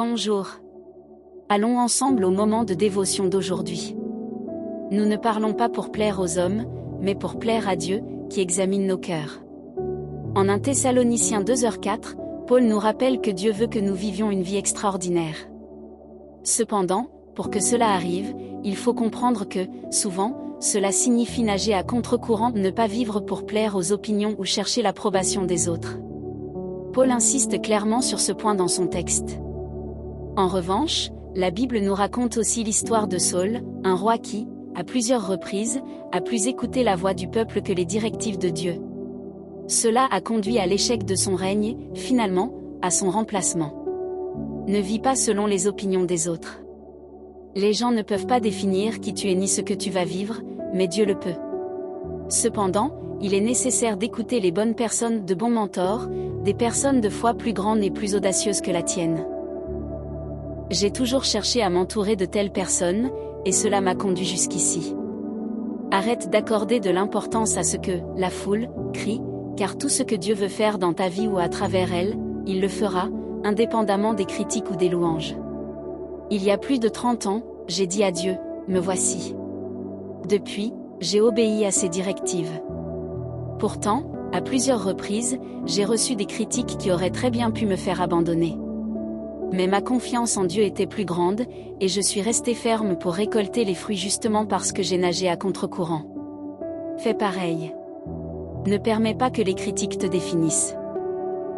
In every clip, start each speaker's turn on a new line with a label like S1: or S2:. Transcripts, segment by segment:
S1: Bonjour. Allons ensemble au moment de dévotion d'aujourd'hui. Nous ne parlons pas pour plaire aux hommes, mais pour plaire à Dieu, qui examine nos cœurs. En 1 Thessaloniciens 2h4, Paul nous rappelle que Dieu veut que nous vivions une vie extraordinaire. Cependant, pour que cela arrive, il faut comprendre que, souvent, cela signifie nager à contre-courant, ne pas vivre pour plaire aux opinions ou chercher l'approbation des autres. Paul insiste clairement sur ce point dans son texte. En revanche, la Bible nous raconte aussi l'histoire de Saül, un roi qui, à plusieurs reprises, a plus écouté la voix du peuple que les directives de Dieu. Cela a conduit à l'échec de son règne et, finalement, à son remplacement. Ne vis pas selon les opinions des autres. Les gens ne peuvent pas définir qui tu es ni ce que tu vas vivre, mais Dieu le peut. Cependant, il est nécessaire d'écouter les bonnes personnes, de bons mentors, des personnes de foi plus grandes et plus audacieuses que la tienne. J'ai toujours cherché à m'entourer de telles personnes, et cela m'a conduit jusqu'ici. Arrête d'accorder de l'importance à ce que la foule crie, car tout ce que Dieu veut faire dans ta vie ou à travers elle, il le fera, indépendamment des critiques ou des louanges. Il y a plus de 30 ans, j'ai dit à Dieu, me voici. Depuis, j'ai obéi à ses directives. Pourtant, à plusieurs reprises, j'ai reçu des critiques qui auraient très bien pu me faire abandonner. Mais ma confiance en Dieu était plus grande, et je suis resté ferme pour récolter les fruits justement parce que j'ai nagé à contre-courant. Fais pareil. Ne permets pas que les critiques te définissent.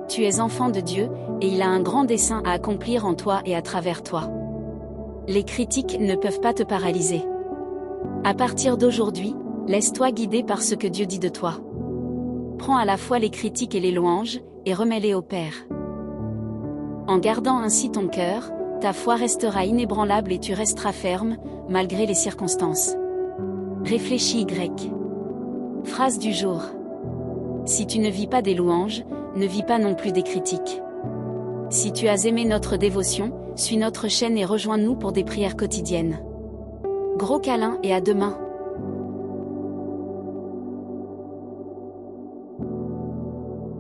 S1: Tu es enfant de Dieu, et il a un grand dessein à accomplir en toi et à travers toi. Les critiques ne peuvent pas te paralyser. À partir d'aujourd'hui, laisse-toi guider par ce que Dieu dit de toi. Prends à la fois les critiques et les louanges, et remets-les au Père. En gardant ainsi ton cœur, ta foi restera inébranlable et tu resteras ferme, malgré les circonstances. Réfléchis Y. Phrase du jour. Si tu ne vis pas des louanges, ne vis pas non plus des critiques. Si tu as aimé notre dévotion, suis notre chaîne et rejoins-nous pour des prières quotidiennes. Gros câlin et à demain.